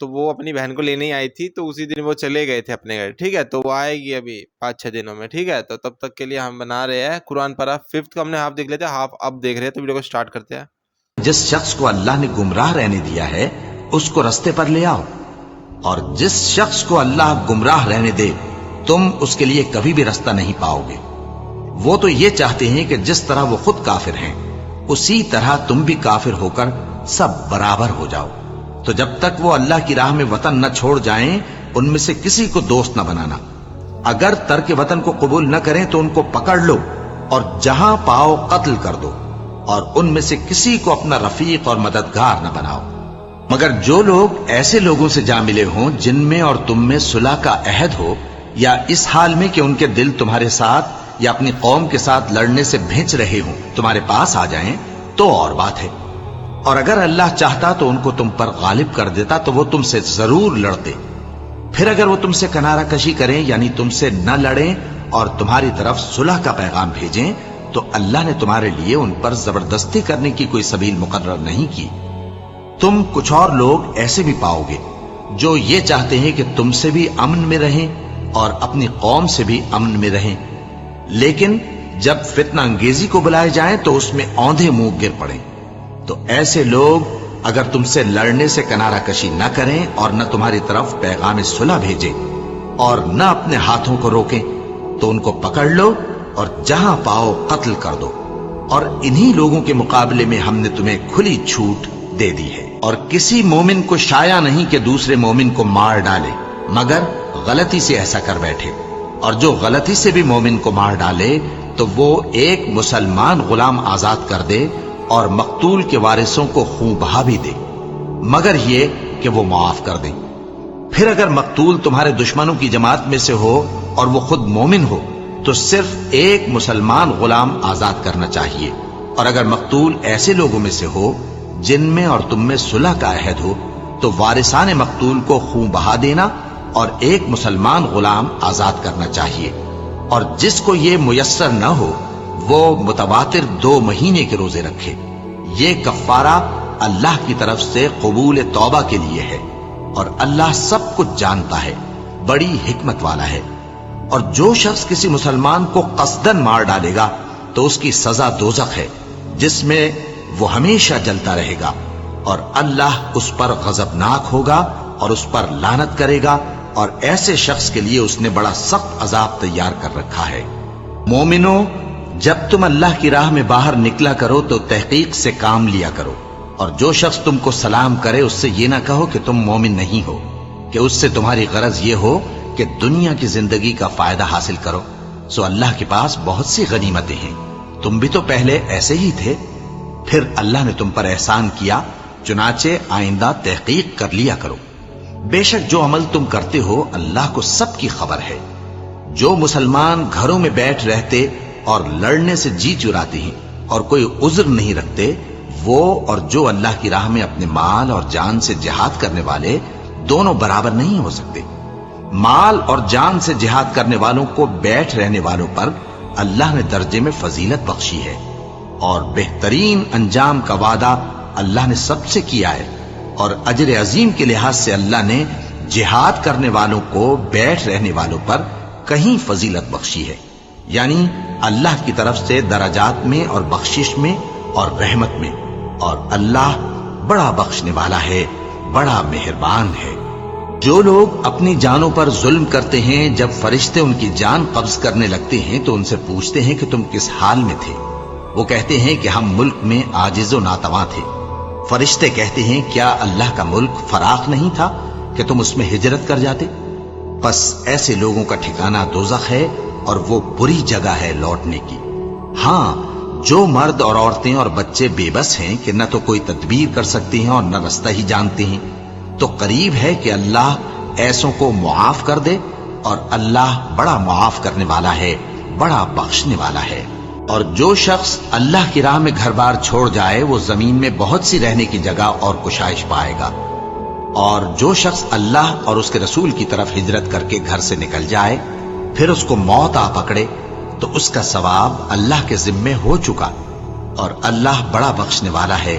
تو وہ اپنی بہن کو لینے ہی آئی تھی، تو اسی دن وہ چلے گئے تھے اپنے گھر، ٹھیک ہے، تو وہ آئے گی ابھی 5-6 دنوں میں، ٹھیک ہے، تو تب تک کے لیے ہم بنا رہے ہیں قرآن پارہ 5 کا ہم نے ہاف دیکھ لیتے ہیں، ہاف اب دیکھ رہے ہیں، تو ویڈیو کو سٹارٹ کرتے ہیں۔ جس شخص کو اللہ نے گمراہ رہنے دیا ہے اس کو رستے پر لے آؤ، اور جس شخص کو اللہ گمراہ رہنے دے تم اس کے لیے کبھی بھی رستہ نہیں پاؤ گے۔ وہ تو یہ چاہتے ہیں کہ جس طرح وہ خود کافر ہیں اسی طرح تم بھی کافر ہو کر سب برابر ہو جاؤ۔ تو جب تک وہ اللہ کی راہ میں وطن نہ چھوڑ جائیں ان میں سے کسی کو دوست نہ بنانا۔ اگر ترک وطن کو قبول نہ کریں تو ان کو پکڑ لو اور جہاں پاؤ قتل کر دو، اور ان میں سے کسی کو اپنا رفیق اور مددگار نہ بناؤ، مگر جو لوگ ایسے لوگوں سے جا ملے ہوں جن میں اور تم میں صلح کا عہد ہو، یا اس حال میں کہ ان کے دل تمہارے ساتھ یا اپنی قوم کے ساتھ لڑنے سے بھنچ رہے ہوں تمہارے پاس آ جائیں تو اور بات ہے۔ اور اگر اللہ چاہتا تو ان کو تم پر غالب کر دیتا تو وہ تم سے ضرور لڑتے۔ پھر اگر وہ تم سے کنارہ کشی کریں یعنی تم سے نہ لڑیں اور تمہاری طرف صلح کا پیغام بھیجیں تو اللہ نے تمہارے لیے ان پر زبردستی کرنے کی کوئی سبیل مقرر نہیں کی۔ تم کچھ اور لوگ ایسے بھی پاؤ گے جو یہ چاہتے ہیں کہ تم سے بھی امن میں رہیں اور اپنی قوم سے بھی امن میں رہیں، لیکن جب فتنہ انگیزی کو بلائے جائیں تو اس میں اوندھے منہ گر پڑیں۔ تو ایسے لوگ اگر تم سے لڑنے سے کنارہ کشی نہ کریں اور نہ تمہاری طرف پیغام صلح بھیجیں اور نہ اپنے ہاتھوں کو روکیں تو ان کو پکڑ لو اور جہاں پاؤ قتل کر دو، اور انہی لوگوں کے مقابلے میں ہم نے تمہیں کھلی چھوٹ دے دی ہے۔ اور کسی مومن کو شایع نہیں کہ دوسرے مومن کو مار ڈالے مگر غلطی سے ایسا کر بیٹھے، اور جو غلطی سے بھی مومن کو مار ڈالے تو وہ ایک مسلمان غلام آزاد کر دے اور مقتول کے وارثوں کو خون بہا بھی دے، مگر یہ کہ وہ معاف کر دیں۔ پھر اگر مقتول تمہارے دشمنوں کی جماعت میں سے ہو اور وہ خود مومن ہو تو صرف ایک مسلمان غلام آزاد کرنا چاہیے، اور اگر مقتول ایسے لوگوں میں سے ہو جن میں اور تم میں صلح کا عہد ہو تو وارثان مقتول کو خون بہا دینا اور ایک مسلمان غلام آزاد کرنا چاہیے، اور جس کو یہ میسر نہ ہو وہ متواتر 2 مہینے کے روزے رکھے۔ یہ کفارہ اللہ کی طرف سے قبول توبہ کے لیے ہے، اور اللہ سب کچھ جانتا ہے، بڑی حکمت والا ہے۔ اور جو شخص کسی مسلمان کو قصدن مار ڈالے گا تو اس کی سزا دوزخ ہے جس میں وہ ہمیشہ جلتا رہے گا، اور اللہ اس پر غضبناک ہوگا اور اس پر لعنت کرے گا، اور ایسے شخص کے لیے اس نے بڑا سخت عذاب تیار کر رکھا ہے۔ مومنو، جب تم اللہ کی راہ میں باہر نکلا کرو تو تحقیق سے کام لیا کرو، اور جو شخص تم کو سلام کرے اس سے یہ نہ کہو کہ تم مومن نہیں ہو، کہ اس سے تمہاری غرض یہ ہو کہ دنیا کی زندگی کا فائدہ حاصل کرو۔ سو اللہ کے پاس بہت سی غنیمتیں ہیں، تم بھی تو پہلے ایسے ہی تھے، پھر اللہ نے تم پر احسان کیا، چنانچہ آئندہ تحقیق کر لیا کرو۔ بے شک جو عمل تم کرتے ہو اللہ کو سب کی خبر ہے۔ جو مسلمان گھروں میں بیٹھ رہتے اور لڑنے سے جی چراتے ہیں اور کوئی عذر نہیں رکھتے، وہ اور جو اللہ کی راہ میں اپنے مال اور جان سے جہاد کرنے والے دونوں برابر نہیں ہو سکتے۔ مال اور جان سے جہاد کرنے والوں کو بیٹھ رہنے والوں پر اللہ نے درجے میں فضیلت بخشی ہے، اور بہترین انجام کا وعدہ اللہ نے سب سے کیا ہے، اور اجر عظیم کے لحاظ سے اللہ نے جہاد کرنے والوں کو بیٹھ رہنے والوں پر کہیں فضیلت بخشی ہے، یعنی اللہ کی طرف سے درجات میں اور بخشش میں اور رحمت میں، اور اللہ بڑا بخشنے والا ہے، بڑا مہربان ہے۔ جو لوگ اپنی جانوں پر ظلم کرتے ہیں جب فرشتے ان کی جان قبض کرنے لگتے ہیں تو ان سے پوچھتے ہیں کہ تم کس حال میں تھے؟ وہ کہتے ہیں کہ ہم ملک میں عاجز و ناتواں تھے۔ فرشتے کہتے ہیں کیا اللہ کا ملک فراخ نہیں تھا کہ تم اس میں ہجرت کر جاتے؟ پس ایسے لوگوں کا ٹھکانہ دوزخ ہے اور وہ بری جگہ ہے لوٹنے کی۔ ہاں، جو مرد اور عورتیں اور بچے بے بس ہیں کہ نہ تو کوئی تدبیر کر سکتے ہیں اور نہ رستہ ہی جانتے ہیں، تو قریب ہے کہ اللہ ایسوں کو معاف کر دے، اور اللہ بڑا معاف کرنے والا ہے، بڑا بخشنے والا ہے۔ اور جو شخص اللہ کی راہ میں گھر بار چھوڑ جائے وہ زمین میں بہت سی رہنے کی جگہ اور کشائش پائے گا، اور جو شخص اللہ اور اس کے رسول کی طرف ہجرت کر کے گھر سے نکل جائے پھر اس کو موت آ پکڑے تو اس کا ثواب اللہ کے ذمے ہو چکا، اور اللہ بڑا بخشنے والا ہے،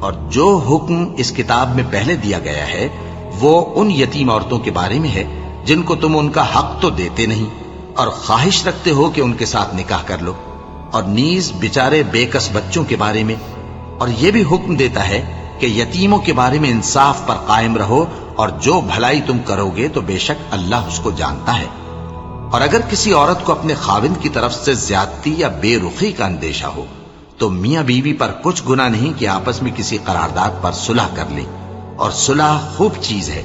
اور جو حکم اس کتاب میں پہلے دیا گیا ہے وہ ان یتیم عورتوں کے بارے میں ہے جن کو تم ان کا حق تو دیتے نہیں اور خواہش رکھتے ہو کہ ان کے ساتھ نکاح کر لو، اور نیز بیچارے بے کس بچوں کے بارے میں، اور یہ بھی حکم دیتا ہے کہ یتیموں کے بارے میں انصاف پر قائم رہو، اور جو بھلائی تم کرو گے تو بے شک اللہ اس کو جانتا ہے۔ اور اگر کسی عورت کو اپنے خاوند کی طرف سے زیادتی یا بے رخی کا اندیشہ ہو تو میاں بیوی پر کچھ گناہ نہیں کہ آپس میں کسی قرارداد پر صلح کر لیں، اور صلح خوب چیز ہے،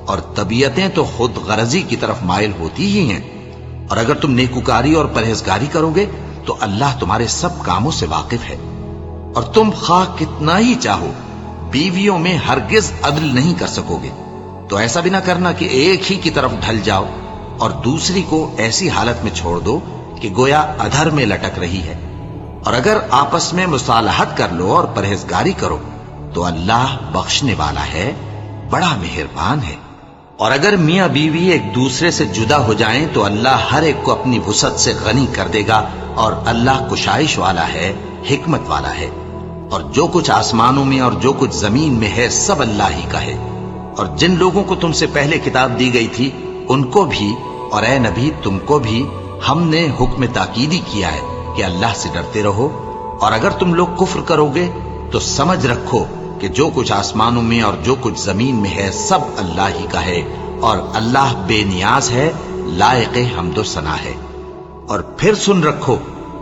اور طبیعتیں تو خود غرضی کی طرف مائل ہوتی ہی ہیں۔ اور اگر تم نیکوکاری اور پرہیزگاری کرو گے تو اللہ تمہارے سب کاموں سے واقف ہے۔ اور تم خواہ کتنا ہی چاہو بیویوں میں ہرگز عدل نہیں کر سکو گے، تو ایسا بھی نہ کرنا کہ ایک ہی کی طرف ڈھل جاؤ اور دوسری کو ایسی حالت میں چھوڑ دو کہ گویا ادھر میں لٹک رہی ہے۔ اور اگر آپس میں مصالحت کر لو اور پرہیزگاری کرو تو اللہ بخشنے والا ہے، بڑا مہربان ہے۔ اور اگر میاں بیوی ایک دوسرے سے جدا ہو جائیں تو اللہ ہر ایک کو اپنی وسعت سے غنی کر دے گا، اور اللہ کشائش والا ہے، حکمت والا ہے۔ اور جو کچھ آسمانوں میں اور جو کچھ زمین میں ہے سب اللہ ہی کا ہے۔ اور جن لوگوں کو تم سے پہلے کتاب دی گئی تھی ان کو بھی اور اے نبی تم کو بھی ہم نے حکم تاکیدی کیا ہے کہ اللہ سے ڈرتے رہو، اور اگر تم لوگ کفر کرو گے تو سمجھ رکھو کہ جو کچھ آسمانوں میں اور جو کچھ زمین میں ہے سب اللہ ہی کا ہے، اور اللہ بے نیاز ہے، لائق حمد و ثنا ہے۔ اور پھر سن رکھو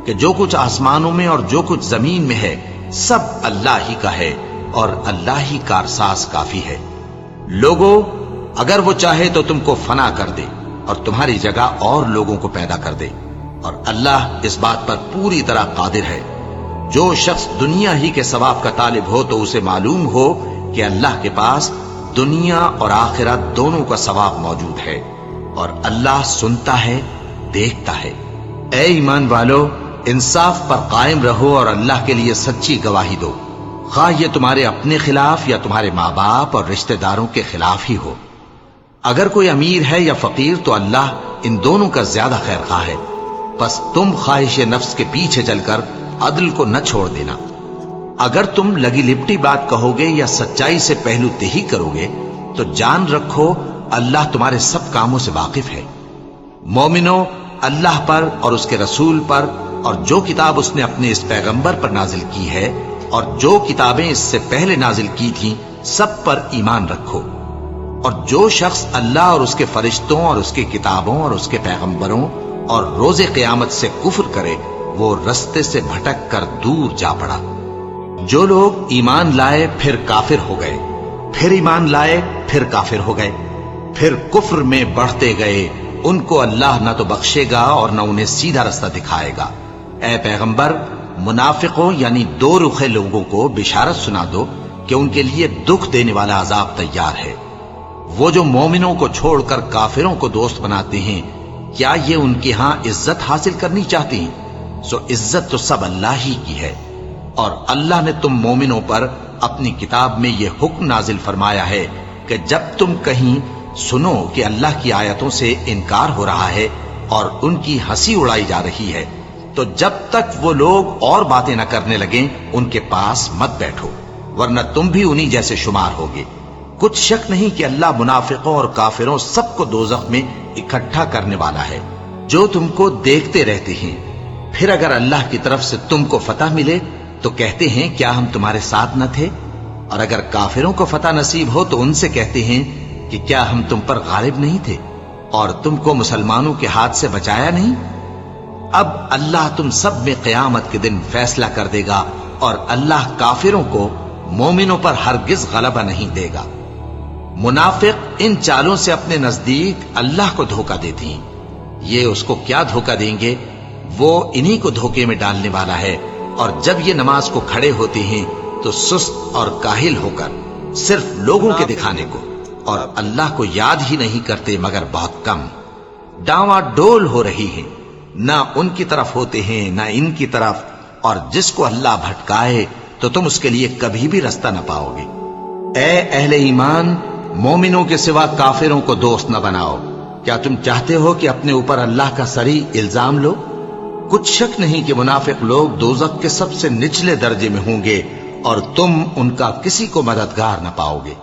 کہ جو کچھ آسمانوں میں اور جو کچھ زمین میں ہے سب اللہ ہی کا ہے، اور اللہ ہی کارساز کافی ہے۔ لوگو اگر وہ چاہے تو تم کو فنا کر دے اور تمہاری جگہ اور لوگوں کو پیدا کر دے، اور اللہ اس بات پر پوری طرح قادر ہے۔ جو شخص دنیا ہی کے ثواب کا طالب ہو تو اسے معلوم ہو کہ اللہ کے پاس دنیا اور آخرت دونوں کا ثواب موجود ہے، اور اللہ سنتا ہے، دیکھتا ہے۔ اے ایمان والو، انصاف پر قائم رہو اور اللہ کے لیے سچی گواہی دو، خواہ یہ تمہارے اپنے خلاف یا تمہارے ماں باپ اور رشتہ داروں کے خلاف ہی ہو۔ اگر کوئی امیر ہے یا فقیر تو اللہ ان دونوں کا زیادہ خیر خواہ ہے، بس تم خواہش نفس کے پیچھے چل کر عدل کو نہ چھوڑ دینا۔ اگر تم لگی لپٹی بات کہو گے یا سچائی سے پہلو تہی کرو گے تو جان رکھو اللہ تمہارے سب کاموں سے واقف ہے۔ مومنو، اللہ پر اور اس کے رسول پر اور جو کتاب اس نے اپنے اس پیغمبر پر نازل کی ہے اور جو کتابیں اس سے پہلے نازل کی تھیں سب پر ایمان رکھو۔ اور جو شخص اللہ اور اس کے فرشتوں اور اس کی کتابوں اور اس کے پیغمبروں اور روز قیامت سے کفر کرے وہ رستے سے بھٹک کر دور جا پڑا۔ جو لوگ ایمان لائے پھر کافر ہو گئے، پھر ایمان لائے پھر کافر ہو گئے، پھر کفر میں بڑھتے گئے، ان کو اللہ نہ تو بخشے گا اور نہ انہیں سیدھا رستہ دکھائے گا۔ اے پیغمبر، منافقوں یعنی دو رخے لوگوں کو بشارت سنا دو کہ ان کے لیے دکھ دینے والا عذاب تیار ہے۔ وہ جو مومنوں کو چھوڑ کر کافروں کو دوست بناتے ہیں، کیا یہ ان کے ہاں عزت حاصل کرنی چاہتی ہیں؟ سو عزت تو سب اللہ ہی کی ہے۔ اور اللہ نے تم مومنوں پر اپنی کتاب میں یہ حکم نازل فرمایا ہے کہ جب تم کہیں سنو کہ اللہ کی آیتوں سے انکار ہو رہا ہے اور ان کی ہنسی اڑائی جا رہی ہے تو جب تک وہ لوگ اور باتیں نہ کرنے لگیں ان کے پاس مت بیٹھو، ورنہ تم بھی انہی جیسے شمار ہوگے۔ کچھ شک نہیں کہ اللہ منافقوں اور کافروں سب کو دوزخ میں اکٹھا کرنے والا ہے جو تم کو دیکھتے رہتے ہیں۔ پھر اگر اللہ کی طرف سے تم کو فتح ملے تو کہتے ہیں کیا ہم تمہارے ساتھ نہ تھے؟ اور اگر کافروں کو فتح نصیب ہو تو ان سے کہتے ہیں کہ کیا ہم تم پر غالب نہیں تھے اور تم کو مسلمانوں کے ہاتھ سے بچایا نہیں؟ اب اللہ تم سب میں قیامت کے دن فیصلہ کر دے گا، اور اللہ کافروں کو مومنوں پر ہرگز غلبہ نہیں دے گا۔ منافق ان چالوں سے اپنے نزدیک اللہ کو دھوکہ دیتی ہیں، یہ اس کو کیا دھوکہ دیں گے؟ وہ انہی کو دھوکے میں ڈالنے والا ہے۔ اور جب یہ نماز کو کھڑے ہوتے ہیں تو سست اور کاہل ہو کر صرف لوگوں کے دکھانے کو اور اللہ کو یاد ہی نہیں کرتے مگر بہت کم۔ ڈاواں ڈول ہو رہی ہیں، نہ ان کی طرف ہوتے ہیں نہ ان کی طرف، اور جس کو اللہ بھٹکائے تو تم اس کے لیے کبھی بھی رستہ نہ پاؤ گے۔ اے اہل ایمان، مومنوں کے سوا کافروں کو دوست نہ بناؤ۔ کیا تم چاہتے ہو کہ اپنے اوپر اللہ کا صریح الزام لو؟ کچھ شک نہیں کہ منافق لوگ دوزخ کے سب سے نچلے درجے میں ہوں گے اور تم ان کا کسی کو مددگار نہ پاؤگے۔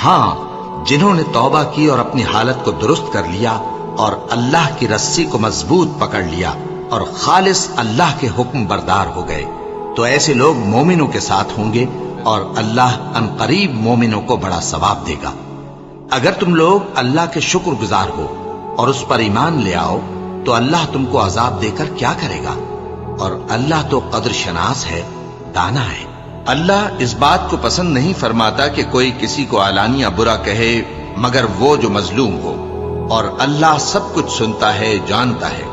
ہاں، جنہوں نے توبہ کی اور اپنی حالت کو درست کر لیا اور اللہ کی رسی کو مضبوط پکڑ لیا اور خالص اللہ کے حکم بردار ہو گئے، تو ایسے لوگ مومنوں کے ساتھ ہوں گے اور اللہ عنقریب مومنوں کو بڑا ثواب دے گا۔ اگر تم لوگ اللہ کے شکر گزار ہو اور اس پر ایمان لے آؤ تو اللہ تم کو عذاب دے کر کیا کرے گا، اور اللہ تو قدر شناس ہے، دانا ہے۔ اللہ اس بات کو پسند نہیں فرماتا کہ کوئی کسی کو علانیہ برا کہے مگر وہ جو مظلوم ہو، اور اللہ سب کچھ سنتا ہے، جانتا ہے۔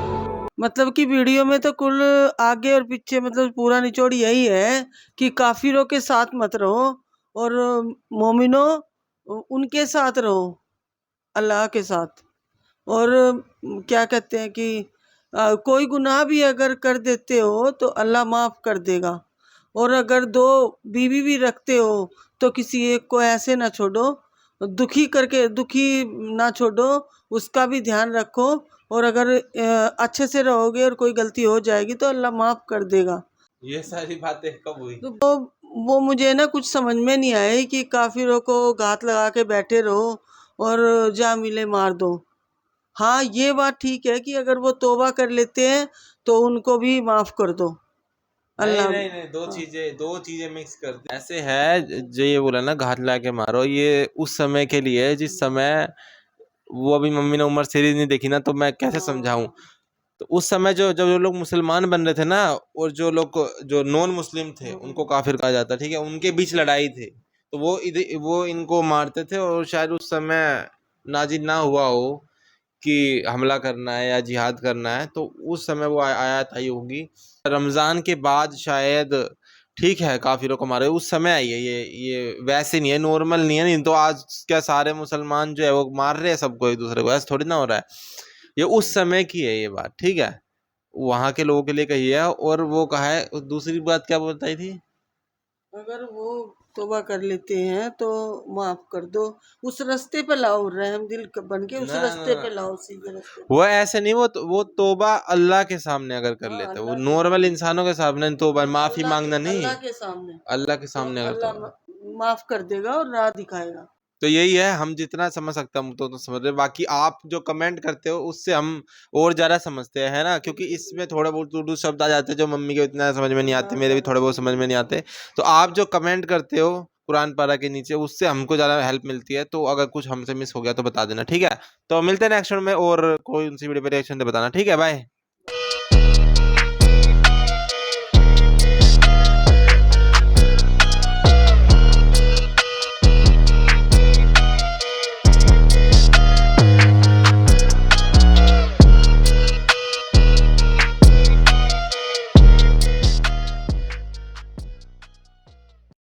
مطلب کہ ویڈیو میں تو کل آگے اور پیچھے مطلب پورا نچوڑ یہی ہے کہ کافروں کے ساتھ مت رہو اور مومنوں ان کے ساتھ رہو، اللہ کے ساتھ۔ اور کیا کہتے ہیں کہ کوئی گناہ بھی اگر کر دیتے ہو تو اللہ معاف کر دے گا، اور اگر دو بیوی بھی رکھتے ہو تو کسی ایک کو ایسے نہ چھوڑو، دکھی نہ چھوڑو، اس کا بھی دھیان رکھو، اور اگر اچھے سے رہو گے اور کوئی غلطی ہو جائے گی تو اللہ معاف کر دے گا۔ یہ ساری باتیں کب ہوئی؟ تو وہ مجھے نا کچھ سمجھ میں نہیں آئے کہ کافروں کو گھات لگا کے بیٹھے رہو اور جا ملے مار دو۔ ہاں، یہ بات ٹھیک ہے کہ اگر وہ توبہ کر لیتے ہیں تو ان کو بھی معاف کر دو۔ اللہ نہیں، دو چیزیں مکس کر دی۔ ایسے ہے جو یہ بولا نا گھات لا کے مارو، یہ اس سمے کے لیے جس سمے وہ ابھی ممی نے عمر سیریز نہیں دیکھی نا، تو میں کیسے سمجھاؤں۔ تو اس سمے جب جو لوگ مسلمان بن رہے تھے نا، اور جو لوگ جو نون مسلم تھے ان کو کافر کہا جاتا، ٹھیک ہے، ان کے بیچ لڑائی تھی، تو وہ ان کو مارتے تھے، اور شاید اس سمے نازل نہ ہوا ہو کہ حملہ کرنا ہے یا جہاد کرنا ہے، تو اس سمے وہ آیات آئی ہوگی۔ رمضان کے بعد شاید، ٹھیک ہے، کافروں کو مارے اس سمے آئی ہے، یہ ویسے نہیں ہے، نارمل نہیں ہے۔ نہیں تو آج کیا سارے مسلمان جو ہے وہ مار رہے ہیں سب کو، ایک دوسرے کو، ایسا تھوڑی نہ ہو رہا ہے۔ یہ اس سمے کی ہے یہ بات، ٹھیک ہے، وہاں کے لوگوں کے لیے کہی ہے۔ اور وہ کہا ہے، دوسری بات کیا بتائی تھی؟ اگر وہ توبہ کر لیتے ہیں تو معاف کر دو، اس رستے پہ لاؤ، رحم دل بن کے اس رستے پہ لاؤ، سیدھے رستے پہ۔ وہ ایسے نہیں، وہ توبہ اللہ کے سامنے اگر کر لیتے، وہ نارمل انسانوں کے سامنے توبہ معافی مانگنا نہیں، اللہ کے سامنے، اللہ کے سامنے اگر اللہ معاف کر دے گا اور راہ دکھائے گا۔ تو یہی ہے، ہم جتنا سمجھ سکتے ہیں ہم تو سمجھ رہے، باقی آپ جو کمنٹ کرتے ہو اس سے ہم اور زیادہ سمجھتے ہیں نا، کیونکہ اس میں تھوڑے بہت اردو شبد آ جاتے ہیں جو ممی کے اتنا سمجھ میں نہیں آتے، میرے بھی تھوڑے بہت سمجھ میں نہیں آتے۔ تو آپ جو کمنٹ کرتے ہو قرآن پارہ کے نیچے، اس سے ہم کو زیادہ ہیلپ ملتی ہے۔ تو اگر کچھ ہم سے مس ہو گیا تو بتا دینا، ٹھیک ہے۔ تو ملتے ہیں نیکسٹ میں، اور کوئی ان سی ویڈیو پہ ریئیکشن دے بتانا، ٹھیک ہے، بائے۔